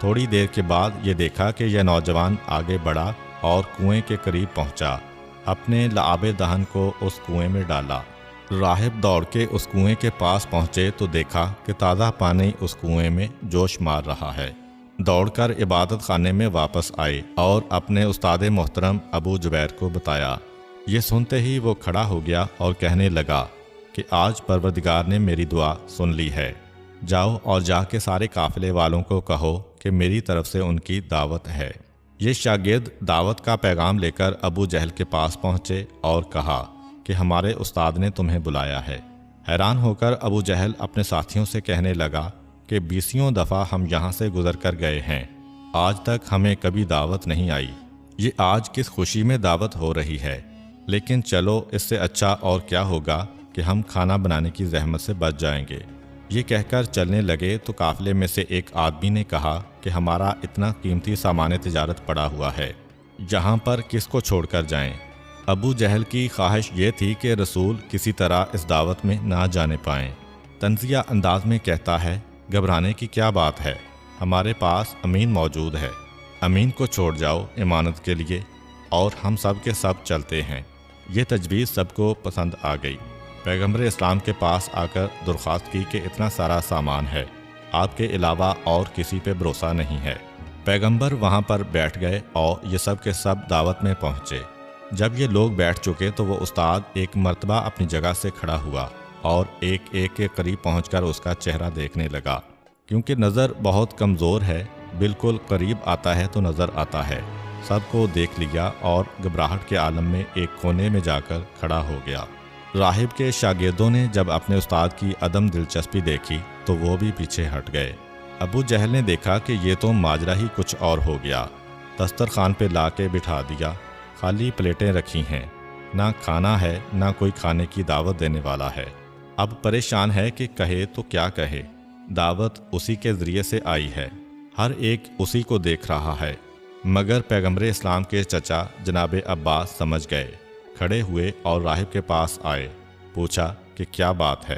تھوڑی دیر کے بعد یہ دیکھا کہ یہ نوجوان آگے بڑھا اور کنویں کے قریب پہنچا۔ اپنے لعاب دہن کو اس کنویں میں ڈالا۔ راہب دوڑ کے اس کنویں کے پاس پہنچے تو دیکھا کہ تازہ پانی اس کنویں میں جوش مار رہا ہے۔ دوڑ کر عبادت خانے میں واپس آئے اور اپنے استاد محترم ابو جبیر کو بتایا۔ یہ سنتے ہی وہ کھڑا ہو گیا اور کہنے لگا کہ آج پروردگار نے میری دعا سن لی ہے۔ جاؤ اور جا کے سارے قافلے والوں کو کہو کہ میری طرف سے ان کی دعوت ہے۔ یہ شاگرد دعوت کا پیغام لے کر ابو جہل کے پاس پہنچے اور کہا کہ ہمارے استاد نے تمہیں بلایا ہے۔ حیران ہو کر ابو جہل اپنے ساتھیوں سے کہنے لگا کہ 20 دفعہ ہم یہاں سے گزر کر گئے ہیں، آج تک ہمیں کبھی دعوت نہیں آئی۔ یہ آج کس خوشی میں دعوت ہو رہی ہے؟ لیکن چلو اس سے اچھا اور کیا ہوگا کہ ہم کھانا بنانے کی زحمت سے بچ جائیں گے۔ یہ کہہ کر چلنے لگے تو قافلے میں سے ایک آدمی نے کہا کہ ہمارا اتنا قیمتی سامان تجارت پڑا ہوا ہے، یہاں پر کس کو چھوڑ کر جائیں؟ ابو جہل کی خواہش یہ تھی کہ رسول کسی طرح اس دعوت میں نہ جانے پائیں۔ طنزیہ انداز میں کہتا ہے، گھبرانے کی کیا بات ہے، ہمارے پاس امین موجود ہے، امین کو چھوڑ جاؤ امانت کے لیے اور ہم سب کے سب چلتے ہیں۔ یہ تجویز سب کو پسند آ گئی۔ پیغمبر اسلام کے پاس آ کر درخواست کی کہ اتنا سارا سامان ہے، آپ کے علاوہ اور کسی پہ بھروسہ نہیں ہے۔ پیغمبر وہاں پر بیٹھ گئے اور یہ سب کے سب دعوت میں پہنچے۔ جب یہ لوگ بیٹھ چکے تو وہ استاد ایک مرتبہ اپنی جگہ سے کھڑا ہوا اور ایک ایک کے قریب پہنچ کر اس کا چہرہ دیکھنے لگا۔ کیونکہ نظر بہت کمزور ہے، بالکل قریب آتا ہے تو نظر آتا ہے۔ سب کو دیکھ لیا اور گھبراہٹ کے عالم میں ایک کونے میں جا کر کھڑا ہو گیا۔ راہب کے شاگردوں نے جب اپنے استاد کی عدم دلچسپی دیکھی تو وہ بھی پیچھے ہٹ گئے۔ ابو جہل نے دیکھا کہ یہ تو ماجرا ہی کچھ اور ہو گیا۔ دسترخوان پہ لا کے بٹھا دیا، خالی پلیٹیں رکھی ہیں، نہ کھانا ہے نہ کوئی کھانے کی دعوت دینے والا ہے۔ اب پریشان ہے کہ کہے تو کیا کہے، دعوت اسی کے ذریعے سے آئی ہے، ہر ایک اسی کو دیکھ رہا ہے۔ مگر پیغمبر اسلام کے چچا جناب عباس سمجھ گئے، کھڑے ہوئے اور راہب کے پاس آئے، پوچھا کہ کیا بات ہے،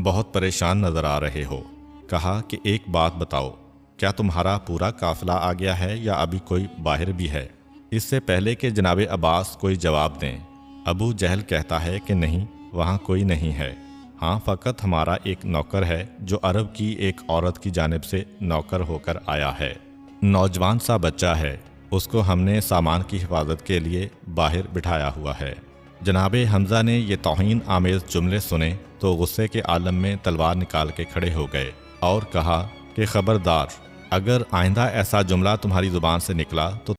بہت پریشان نظر آ رہے ہو۔ کہا کہ ایک بات بتاؤ، کیا تمہارا پورا قافلہ آ گیا ہے یا ابھی کوئی باہر بھی ہے؟ اس سے پہلے کہ جناب عباس کوئی جواب دیں، ابو جہل کہتا ہے کہ نہیں، وہاں کوئی نہیں ہے، ہاں فقط ہمارا ایک نوکر ہے جو عرب کی ایک عورت کی جانب سے نوکر ہو کر آیا ہے، نوجوان سا بچہ ہے، اس کو ہم نے سامان کی حفاظت کے لیے باہر بٹھایا ہوا ہے۔ جناب حمزہ نے یہ توہین آمیز جملے سنے تو غصے کے عالم میں تلوار نکال کے کھڑے ہو گئے اور کہا کہ خبردار، اگر آئندہ ایسا جملہ تمہاری زبان سے نکلا تو